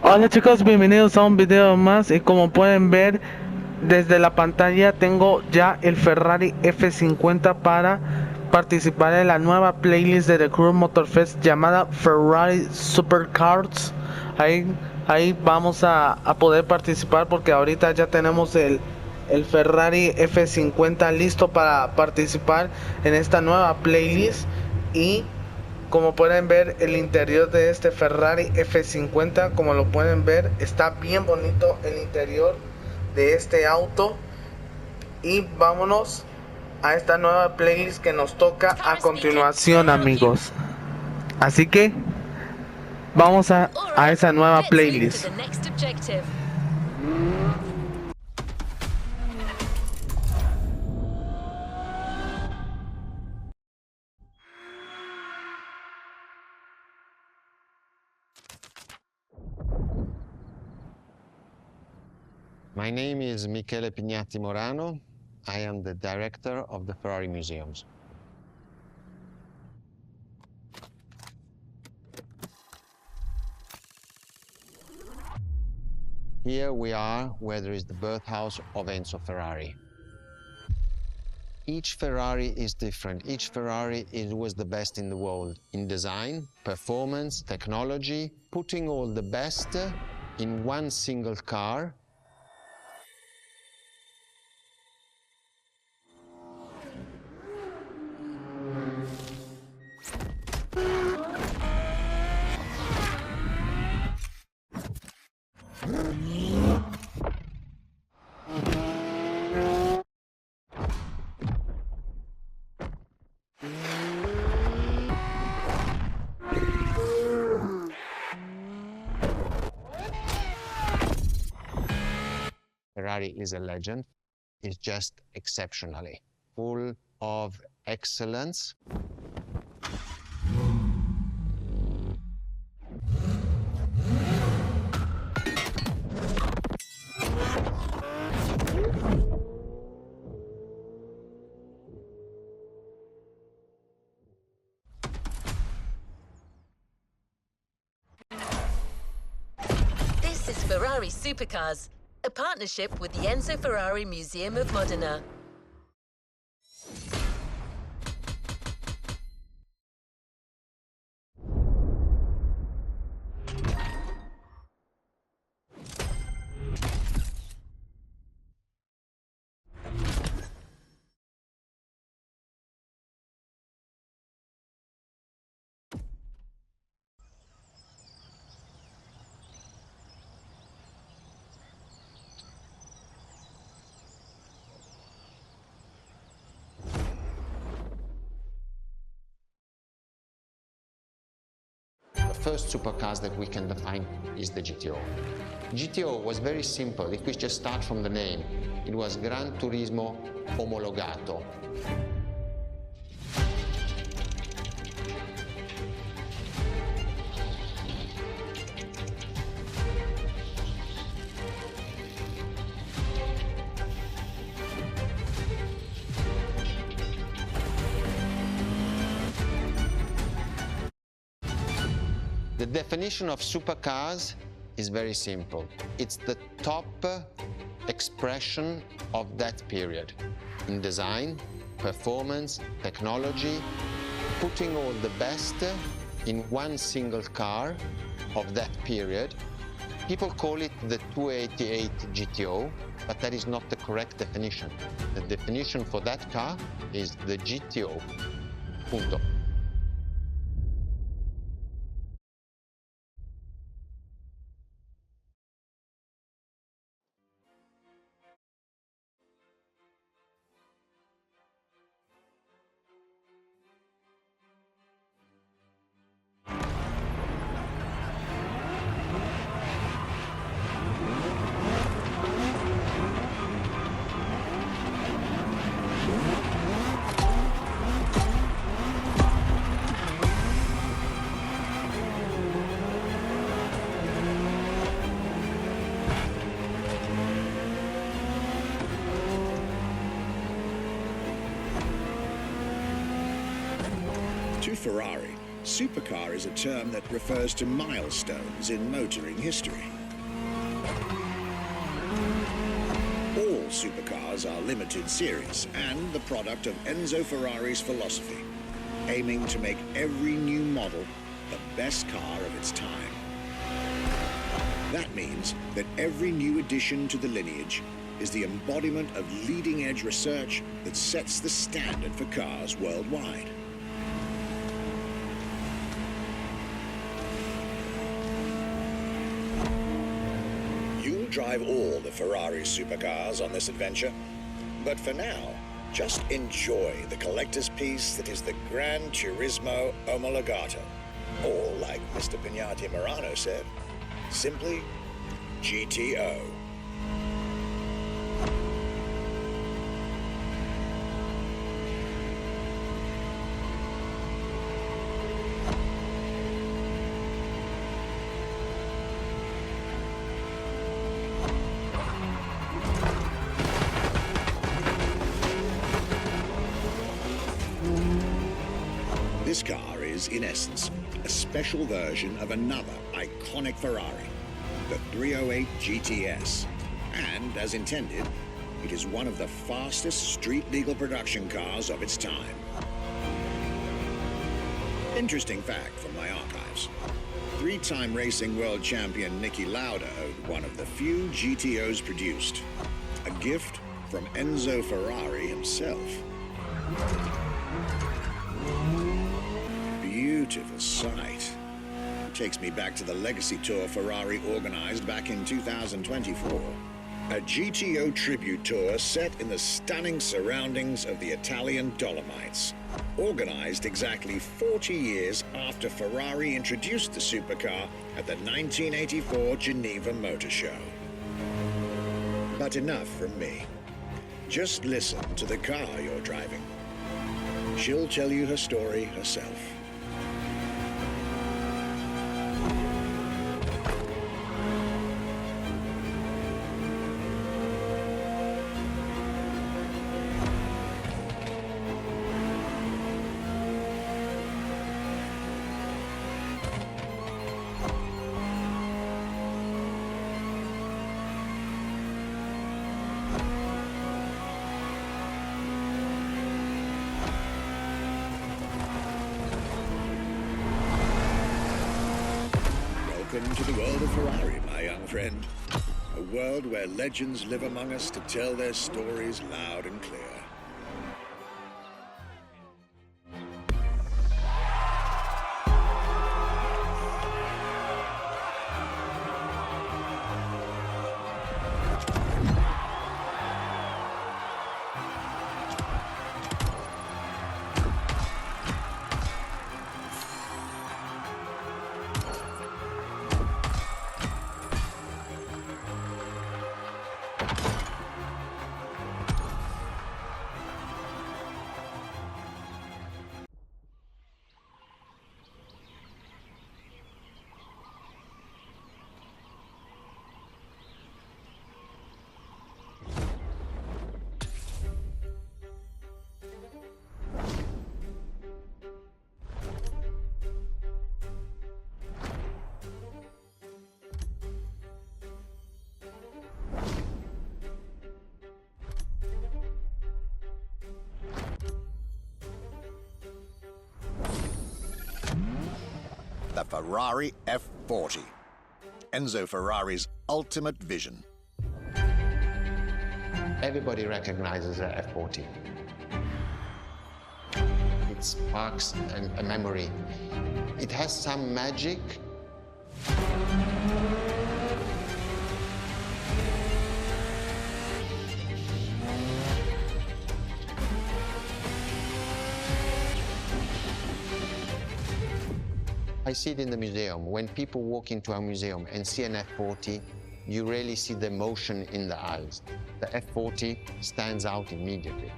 Hola chicos, bienvenidos a un video más y como pueden ver desde la pantalla tengo ya el Ferrari F50 para participar en la nueva playlist de The Crew Motorfest llamada Ferrari Supercars. Ahí vamos a poder participar porque ahorita ya tenemos el Ferrari F50 listo para participar en esta nueva playlist. Y como pueden ver, el interior de este Ferrari F50, como lo pueden ver, está bien bonito el interior de este auto. Y vámonos a esta nueva playlist que nos toca a continuación, amigos. Así que vamos a esa nueva playlist. My name is Michele Pignatti Morano. I am the director of the Ferrari Museums. Here we are where there is the birthhouse of Enzo Ferrari. Each Ferrari is different. Each Ferrari was the best in the world in design, performance, technology, putting all the best in one single car. Ferrari is a legend. It's just exceptionally full of excellence. This is Ferrari Supercars, a partnership with the Enzo Ferrari Museum of Modena. The first supercars that we can define is the GTO. GTO was very simple. If we just start from the name, it was Gran Turismo Omologato. The definition of supercars is very simple. It's the top expression of that period in design, performance, technology, putting all the best in one single car of that period. People call it the 288 GTO, but that is not the correct definition. The definition for that car is the GTO. Punto. To Ferrari, supercar is a term that refers to milestones in motoring history. supercars are limited series and the product of Enzo Ferrari's philosophy, aiming to make every new model the best car of its time. That means that every new addition to the lineage is the embodiment of leading-edge research that sets the standard for cars worldwide. You'll drive all the Ferrari supercars on this adventure, but for now, just enjoy the collector's piece that is the Gran Turismo Omologato, or like Mr. Pignati Morano said, simply GTO. This car is, in essence, a special version of another iconic Ferrari, the 308 GTS. And, as intended, it is one of the fastest street-legal production cars of its time. Interesting fact from my archives. Three-time racing world champion Niki Lauda owned one of the few GTOs produced. A gift from Enzo Ferrari himself. Beautiful sight. Takes me back to the Legacy Tour Ferrari organized back in 2024. A GTO tribute tour set in the stunning surroundings of the Italian Dolomites. Organized exactly 40 years after Ferrari introduced the supercar at the 1984 Geneva Motor Show. But enough from me. Just listen to the car you're driving. She'll tell you her story herself. Welcome to the world of Ferrari, my young friend. A world where legends live among us to tell their stories loud and clear. The Ferrari F40. Enzo Ferrari's ultimate vision. Everybody recognizes the F40. It sparks a memory. It has some magic. I see it in the museum. When people walk into a museum and see an F40, you really see the emotion in the eyes. The F40 stands out immediately.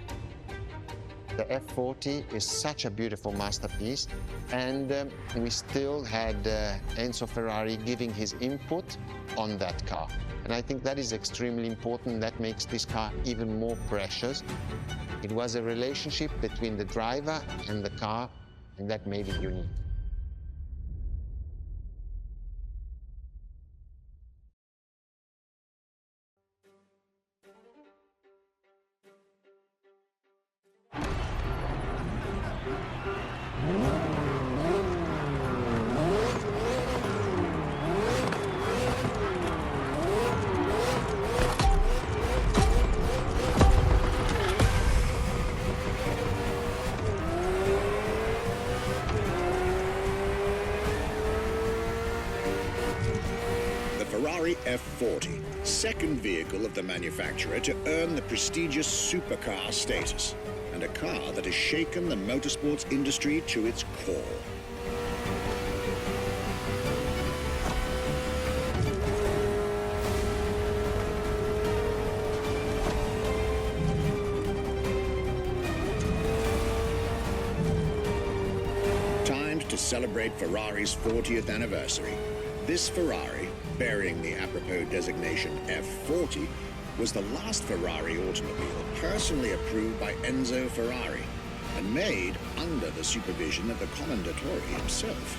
The F40 is such a beautiful masterpiece, and we still had Enzo Ferrari giving his input on that car. And I think that is extremely important. That makes this car even more precious. It was a relationship between the driver and the car, and that made it unique. F40, second vehicle of the manufacturer to earn the prestigious supercar status, and a car that has shaken the motorsports industry to its core. To celebrate Ferrari's 40th anniversary, this Ferrari, bearing the apropos designation F40, was the last Ferrari automobile personally approved by Enzo Ferrari and made under the supervision of the Commendatore himself.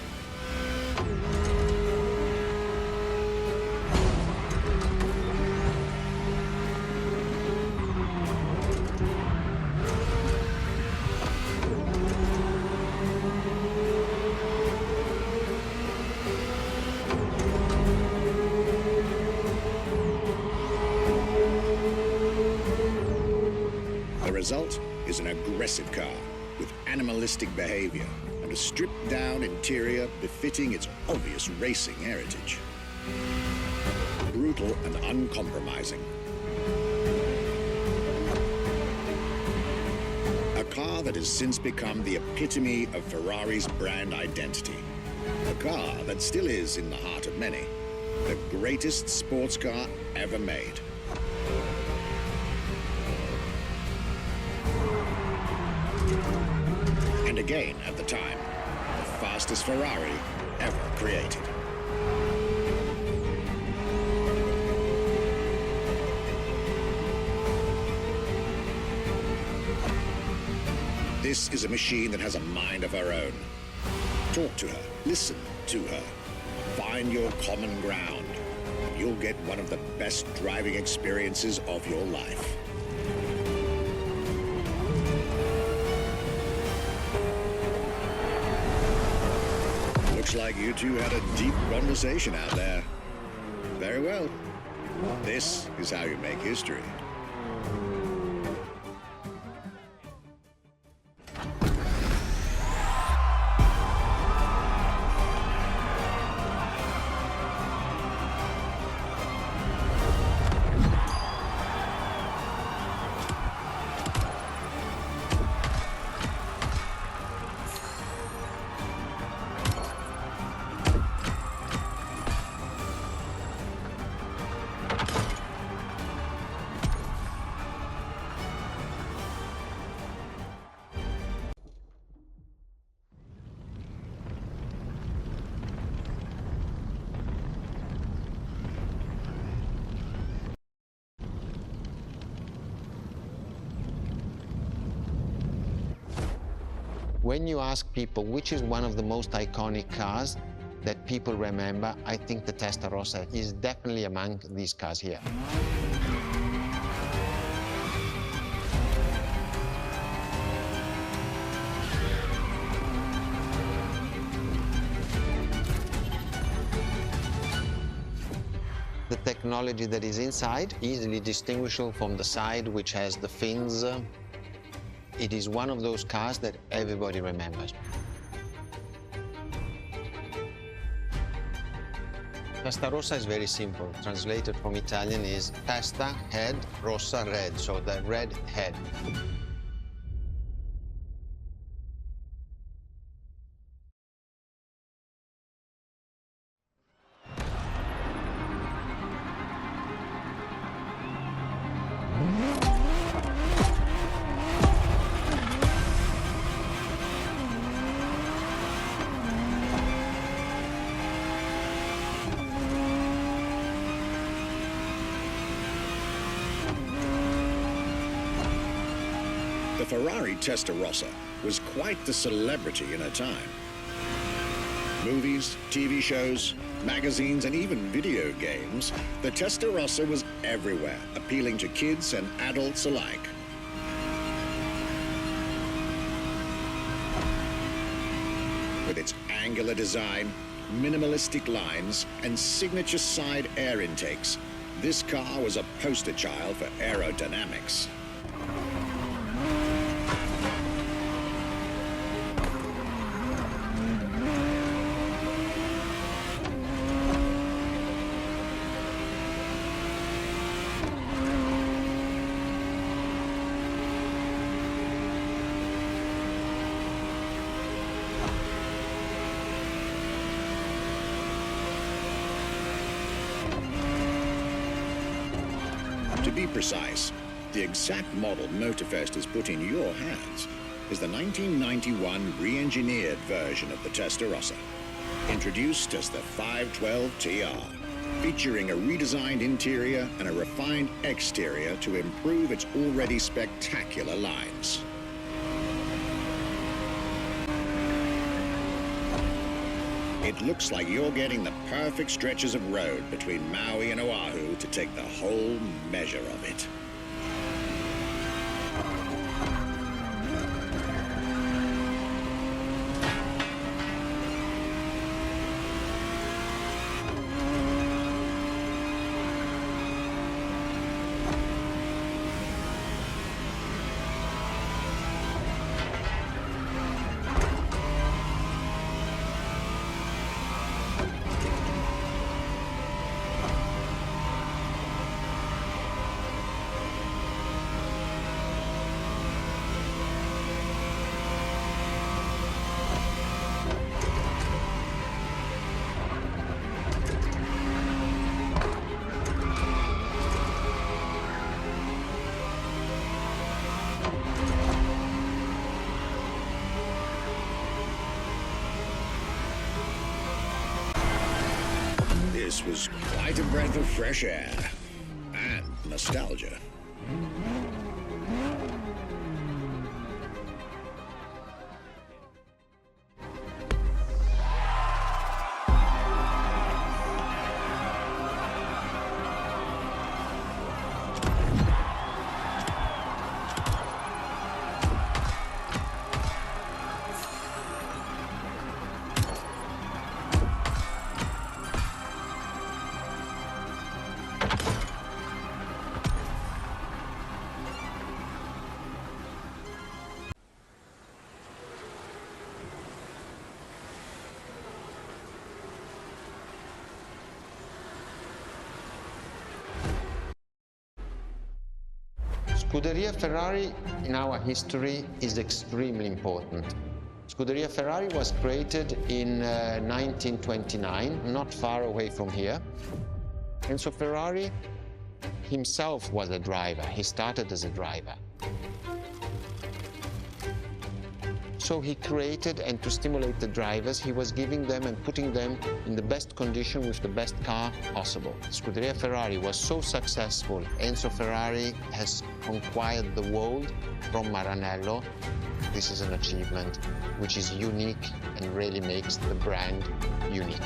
The result is an aggressive car with animalistic behavior and a stripped-down interior befitting its obvious racing heritage. Brutal and uncompromising. A car that has since become the epitome of Ferrari's brand identity. A car that still is, in the heart of many, the greatest sports car ever made. And again, at the time, the fastest Ferrari ever created. This is a machine that has a mind of her own. Talk to her, listen to her, find your common ground, and you'll get one of the best driving experiences of your life. Looks like you two had a deep conversation out there. Very well. This is how you make history. When you ask people which is one of the most iconic cars that people remember, I think the Testarossa is definitely among these cars here. The technology that is inside, easily distinguishable from the side which has the fins. It is one of those cars that everybody remembers. Testarossa is very simple. Translated from Italian is testa, head, rossa, red, so the red head. The Ferrari Testarossa was quite the celebrity in her time. Movies, TV shows, magazines, and even video games, the Testarossa was everywhere, appealing to kids and adults alike. With its angular design, minimalistic lines, and signature side air intakes, this car was a poster child for aerodynamics. be precise, the exact model Motorfest has put in your hands is the 1991 re-engineered version of the Testarossa, introduced as the 512 TR, featuring a redesigned interior and a refined exterior to improve its already spectacular lines. It looks like you're getting the perfect stretches of road between Maui and Oahu to take the whole measure of it. This was quite a breath of fresh air and nostalgia. Scuderia Ferrari in our history is extremely important. Scuderia Ferrari was created in 1929, not far away from here. Enzo Ferrari himself was a driver. He started as a driver. So he created, and to stimulate the drivers, he was giving them and putting them in the best condition with the best car possible. Scuderia Ferrari was so successful. Enzo Ferrari has conquered the world from Maranello. This is an achievement which is unique and really makes the brand unique.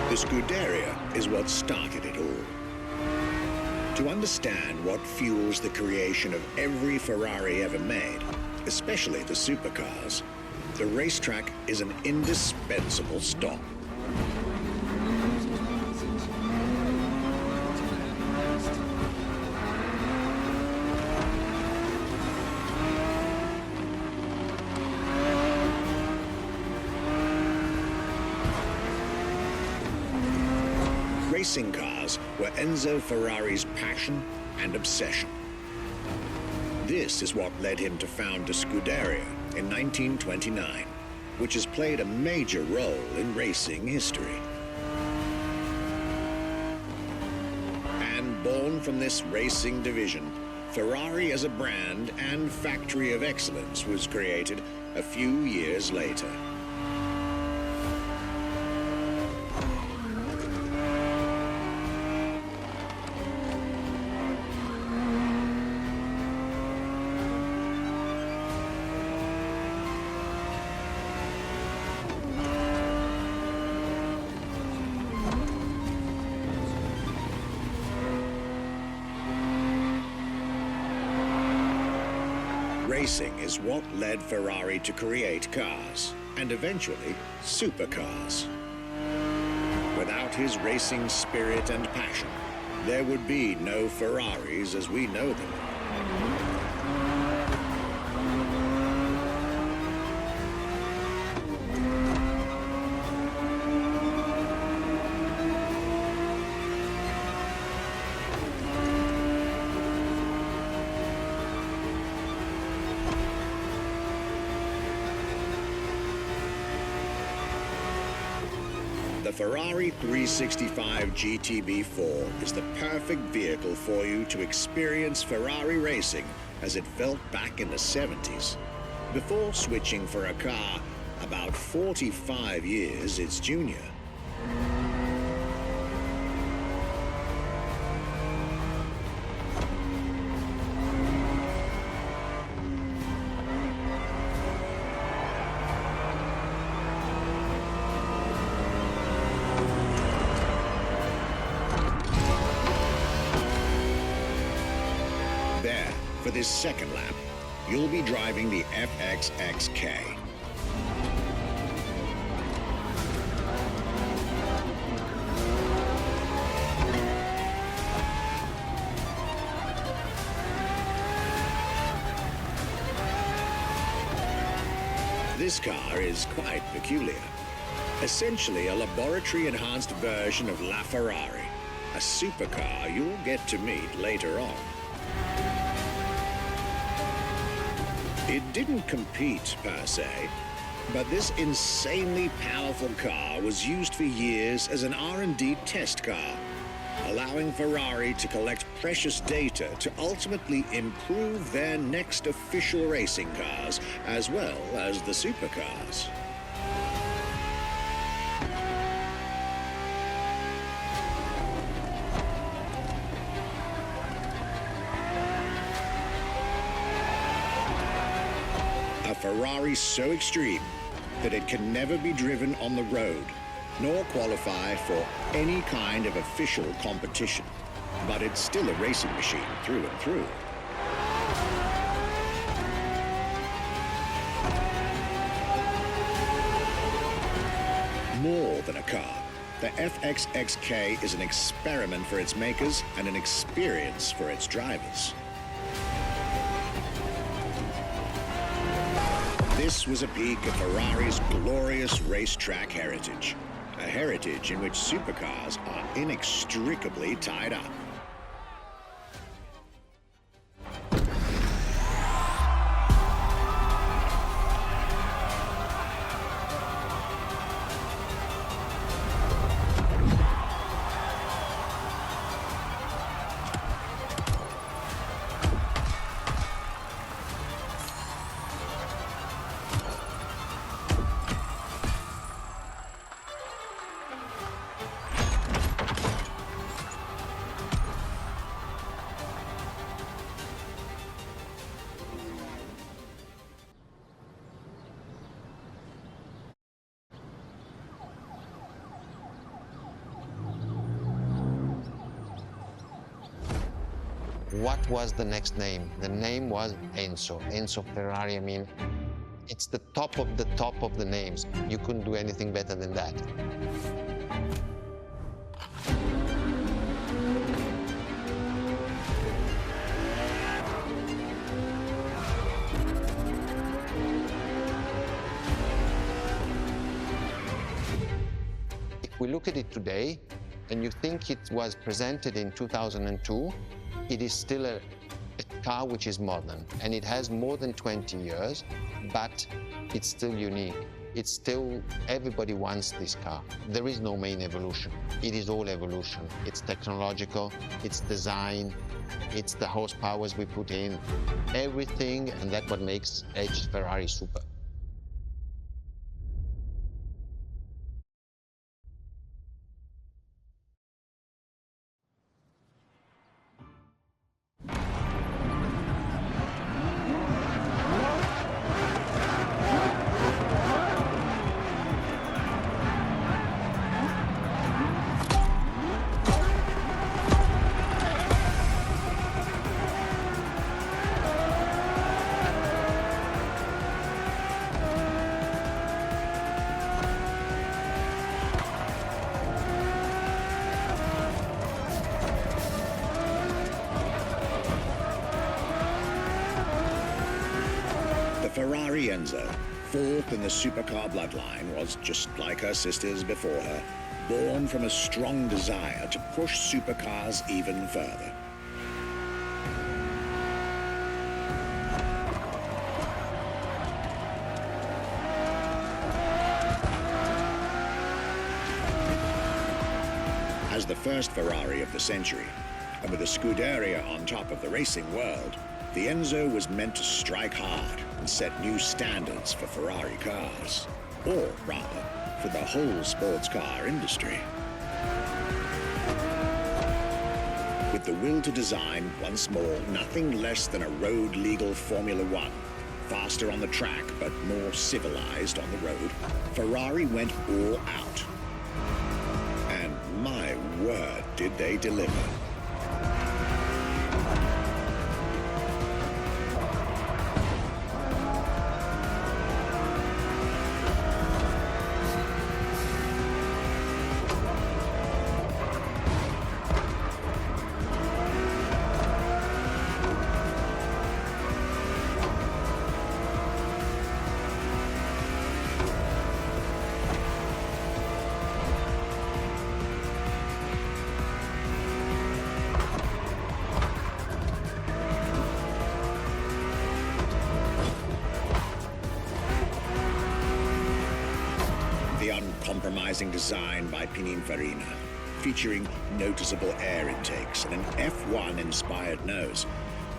The Scuderia is what started it all. To understand what fuels the creation of every Ferrari ever made, especially the supercars, the racetrack is an indispensable stop. Racing cars were Enzo Ferrari's passion and obsession. This is what led him to found the Scuderia in 1929, which has played a major role in racing history. And born from this racing division, Ferrari as a brand and factory of excellence was created a few years later. Racing is what led Ferrari to create cars, and eventually supercars. Without his racing spirit and passion, there would be no Ferraris as we know them. The Ferrari 365 GTB4 is the perfect vehicle for you to experience Ferrari racing as it felt back in the 70s. Before switching for a car about 45 years its junior. There, for this second lap, you'll be driving the FXXK. This car is quite peculiar. Essentially a laboratory-enhanced version of La Ferrari, a supercar you'll get to meet later on. It didn't compete, per se, but this insanely powerful car was used for years as an R&D test car, allowing Ferrari to collect precious data to ultimately improve their next official racing cars, as well as the supercars. A Ferrari so extreme that it can never be driven on the road, nor qualify for any kind of official competition. But it's still a racing machine through and through. More than a car, the FXXK is an experiment for its makers and an experience for its drivers. This was a peek of Ferrari's glorious racetrack heritage. A heritage in which supercars are inextricably tied up. What was the next name? The name was Enzo. Enzo Ferrari, I mean, it's the top of the names. You couldn't do anything better than that. If we look at it today, and you think it was presented in 2002, it is still a car which is modern, and it has more than 20 years, but it's still unique. It's still, everybody wants this car. There is no main evolution. It is all evolution. It's technological, it's design, it's the horsepowers we put in, everything, and that's what makes Edge Ferrari super. Ferrari Enzo, fourth in the supercar bloodline, was just like her sisters before her, born from a strong desire to push supercars even further. the first Ferrari of the century, and with a Scuderia on top of the racing world, the Enzo was meant to strike hard and set new standards for Ferrari cars, or rather, for the whole sports car industry. With the will to design, once more, nothing less than a road-legal Formula One, faster on the track but more civilized on the road, Ferrari went all out. And my word, did they deliver. The uncompromising design by Pininfarina, featuring noticeable air intakes and an F1-inspired nose,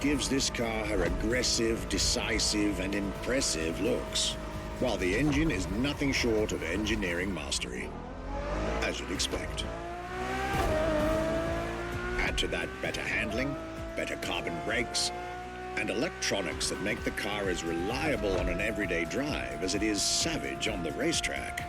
gives this car her aggressive, decisive, and impressive looks, while the engine is nothing short of engineering mastery, as you'd expect. Add to that better handling, better carbon brakes, and electronics that make the car as reliable on an everyday drive as it is savage on the racetrack.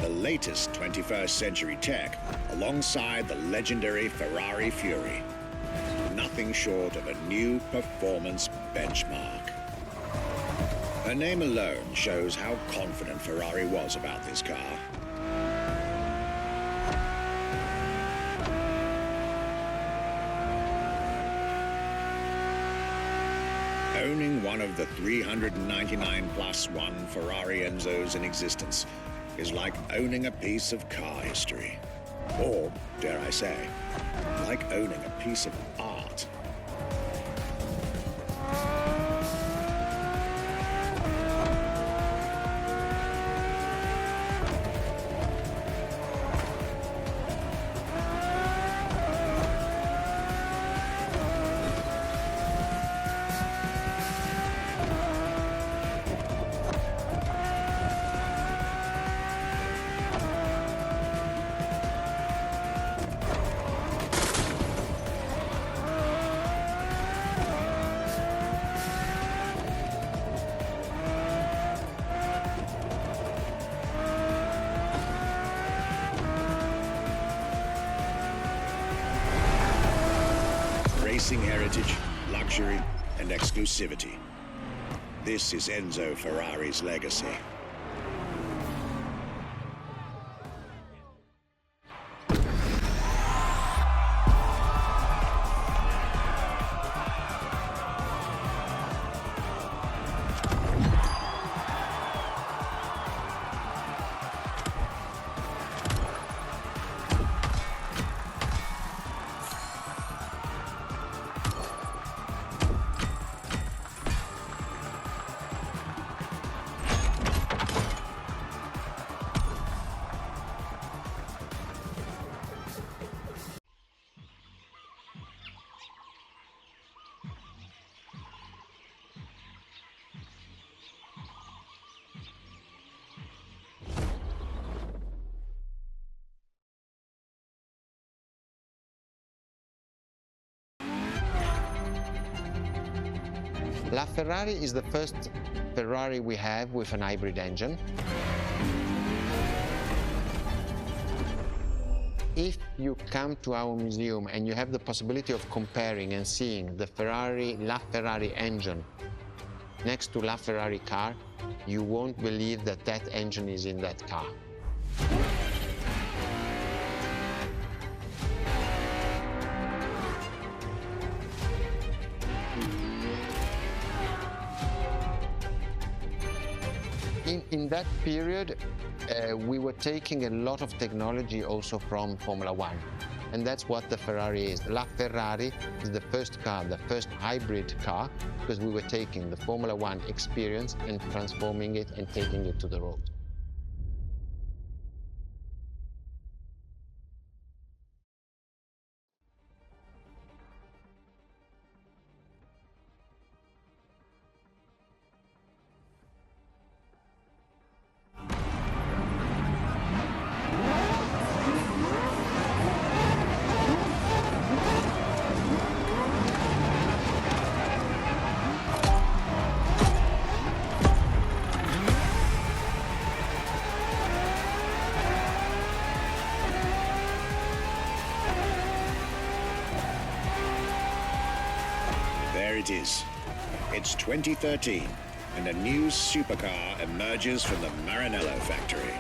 The latest 21st century tech, alongside the legendary Ferrari Fury. Nothing short of a new performance benchmark. Her name alone shows how confident Ferrari was about this car. Owning one of the 399 plus one Ferrari Enzos in existence is like owning a piece of car history. Or, dare I say, like owning a piece of art. Racing heritage, luxury, and exclusivity. This is Enzo Ferrari's legacy. La Ferrari is the first Ferrari we have with an hybrid engine. If you come to our museum and you have the possibility of comparing and seeing the La Ferrari engine next to La Ferrari car, you won't believe that that engine is in that car. In that period, we were taking a lot of technology also from Formula One. And that's what the Ferrari is. La Ferrari is the first car, the first hybrid car, because we were taking the Formula One experience and transforming it and taking it to the road. There it is. It's 2013, and a new supercar emerges from the Maranello factory.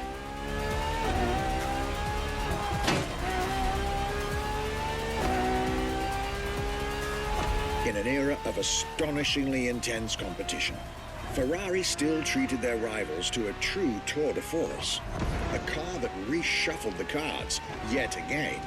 In an era of astonishingly intense competition, Ferrari still treated their rivals to a true tour de force, a car that reshuffled the cards yet again.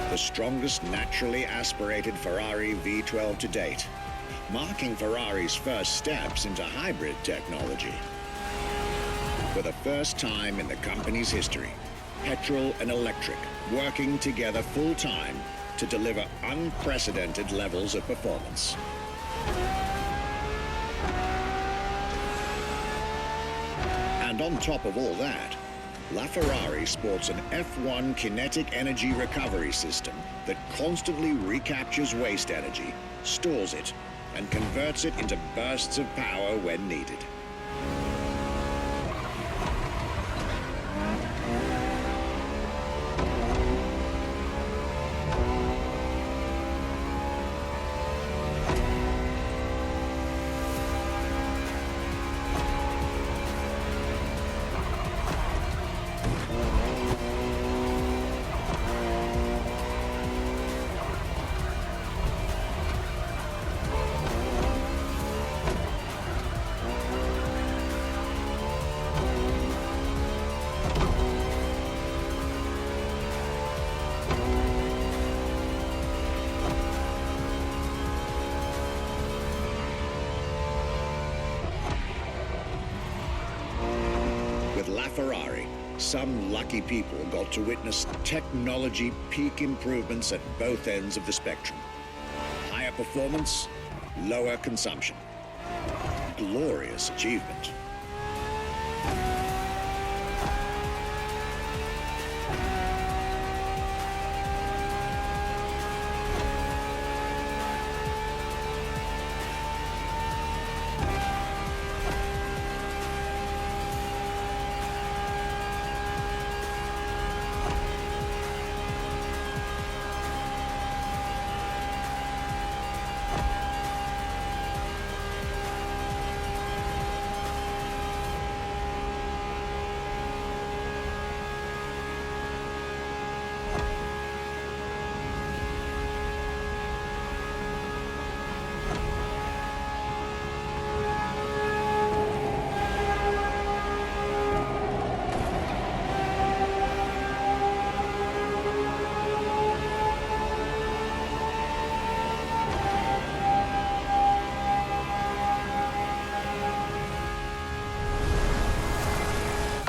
The strongest naturally aspirated Ferrari V12 to date, marking Ferrari's first steps into hybrid technology. For the first time in the company's history, petrol and electric working together full-time to deliver unprecedented levels of performance. And on top of all that, LaFerrari sports an F1 kinetic energy recovery system that constantly recaptures waste energy, stores it, and converts it into bursts of power when needed. With LaFerrari, some lucky people got to witness technology peak improvements at both ends of the spectrum. Higher performance, lower consumption. Glorious achievement.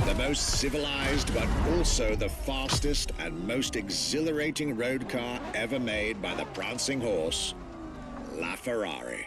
The most civilized, but also the fastest and most exhilarating road car ever made by the prancing horse, LaFerrari.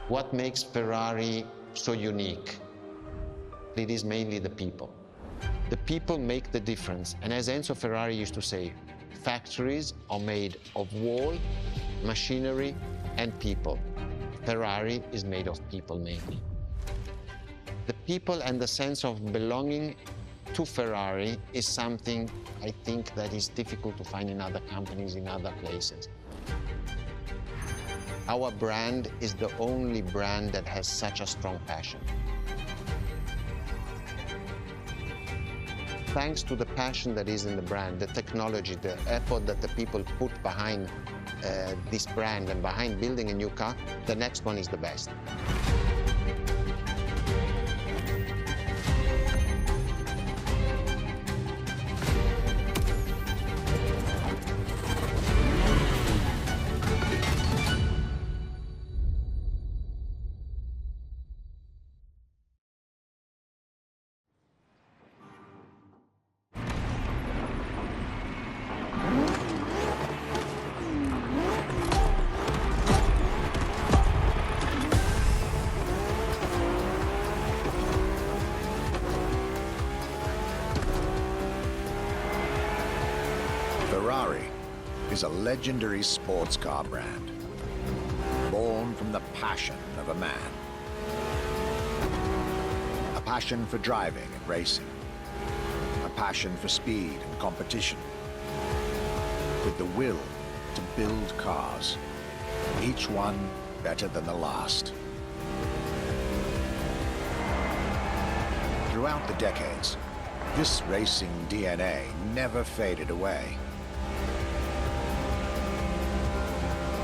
What makes Ferrari so unique? It is mainly the people. The people make the difference. And as Enzo Ferrari used to say, factories are made of wall, machinery, and people. Ferrari is made of people mainly. The people and the sense of belonging to Ferrari is something I think that is difficult to find in other companies, in other places. Our brand is the only brand that has such a strong passion. Thanks to the passion that is in the brand, the technology, the effort that the people put behind this brand and behind building a new car, the next one is the best. Ferrari is a legendary sports car brand, born from the passion of a man. A passion for driving and racing, a passion for speed and competition, with the will to build cars, each one better than the last. Throughout the decades, this racing DNA never faded away.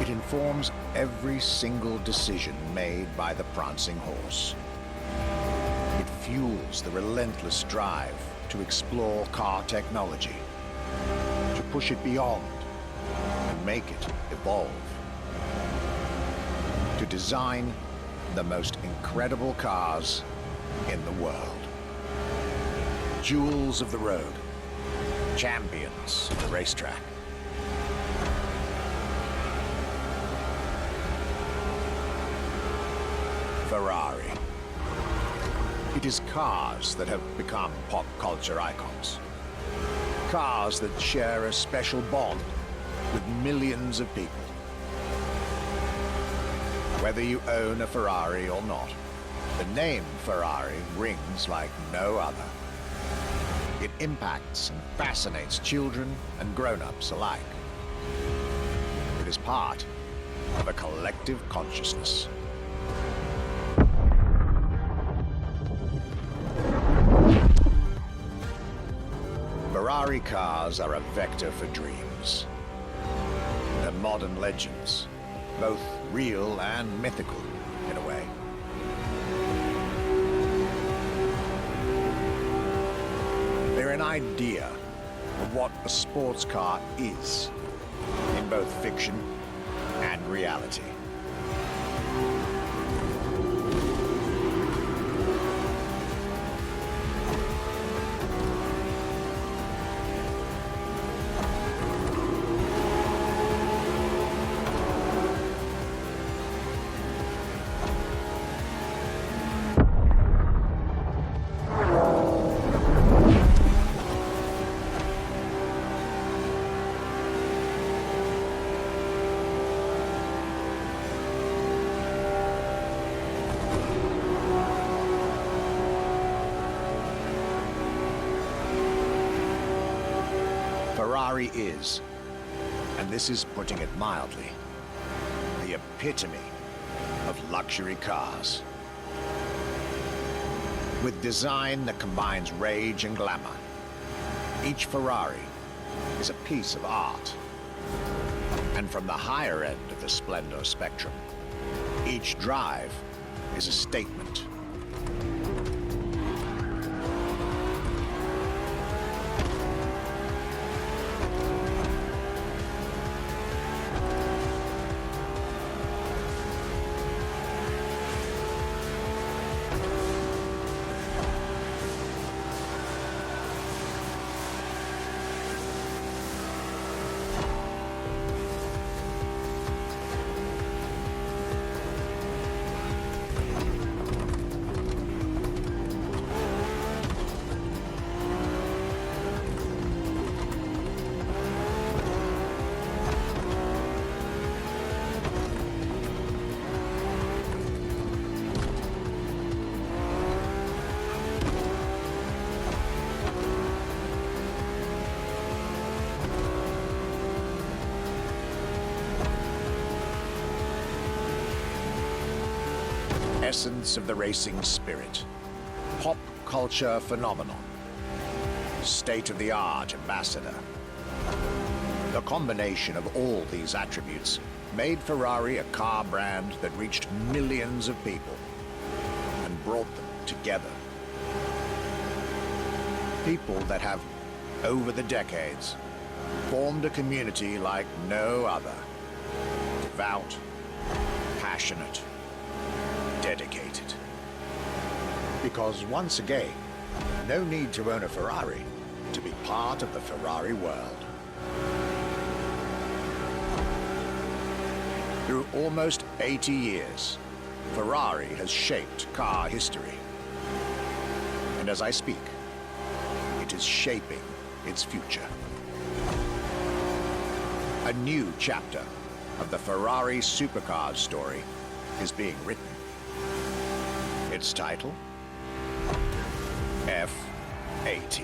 It informs every single decision made by the prancing horse. It fuels the relentless drive to explore car technology, to push it beyond and make it evolve, to design the most incredible cars in the world. Jewels of the road, champions of the racetrack. Ferrari. It is cars that have become pop culture icons. Cars that share a special bond with millions of people. Whether you own a Ferrari or not, the name Ferrari rings like no other. It impacts and fascinates children and grown-ups alike. It is part of a collective consciousness. Ferrari cars are a vector for dreams. They're modern legends, both real and mythical in a way. They're an idea of what a sports car is, in both fiction and reality. Ferrari is, and this is putting it mildly, the epitome of luxury cars. With design that combines rage and glamour, each Ferrari is a piece of art. And from the higher end of the splendor spectrum, each drive is a statement. essence of the racing spirit, pop culture phenomenon, state-of-the-art ambassador. The combination of all these attributes made Ferrari a car brand that reached millions of people and brought them together. People that have, over the decades, formed a community like no other. Devout, passionate, dedicated. Because once again, no need to own a Ferrari to be part of the Ferrari world. Through almost 80 years, Ferrari has shaped car history. And as I speak, it is shaping its future. A new chapter of the Ferrari Supercars story is being written. Its title? F80.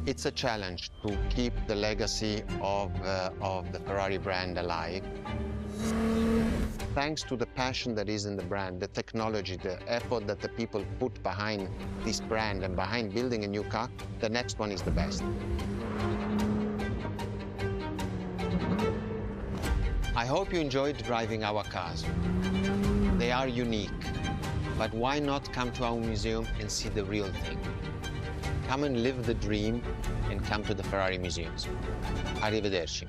It's a challenge to keep the legacy of the Ferrari brand alive. Thanks to the passion that is in the brand, the technology, the effort that the people put behind this brand and behind building a new car, the next one is the best. I hope you enjoyed driving our cars. They are unique, but why not come to our museum and see the real thing? Come and live the dream and come to the Ferrari museums. Arrivederci.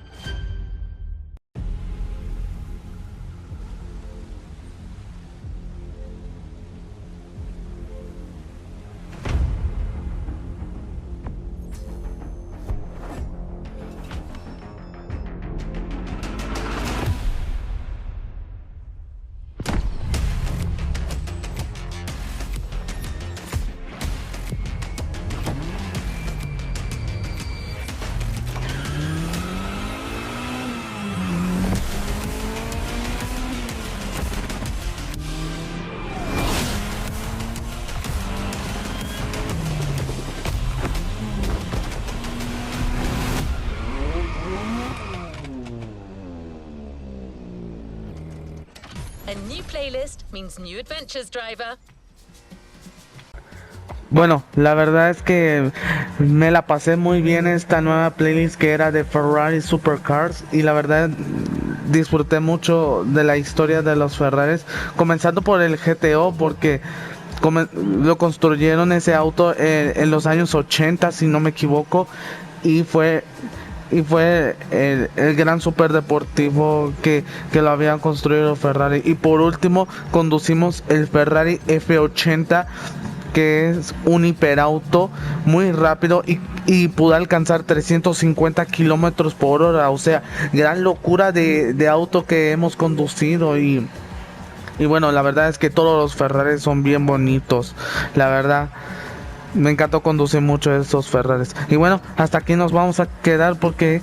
A new playlist means new adventures, driver. Bueno, la verdad es que me la pasé muy bien esta nueva playlist que era de Ferrari Supercars y la verdad disfruté mucho de la historia de los Ferraris, comenzando por el GTO porque lo construyeron ese auto en los años 80 si no me equivoco y fue el gran superdeportivo que lo habían construido Ferrari. Y por último conducimos el Ferrari F80, que es un hiperauto muy rápido y pudo alcanzar 350 kilómetros por hora. O sea, gran locura de auto que hemos conducido. Y bueno, la verdad es que todos los Ferraris son bien bonitos. La verdad, me encantó conducir mucho estos Ferraris. Y bueno, hasta aquí nos vamos a quedar porque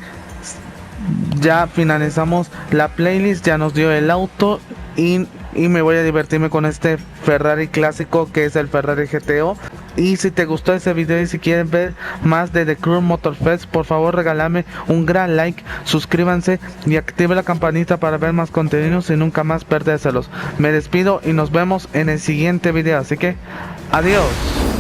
ya finalizamos la playlist, ya nos dio el auto y me voy a divertirme con este Ferrari clásico que es el Ferrari GTO. Y si te gustó ese video y si quieres ver más de The Crew Motorfest, por favor regálame un gran like, suscríbanse y active la campanita para ver más contenidos y nunca más perdérselos. Me despido y nos vemos en el siguiente video, así que adiós.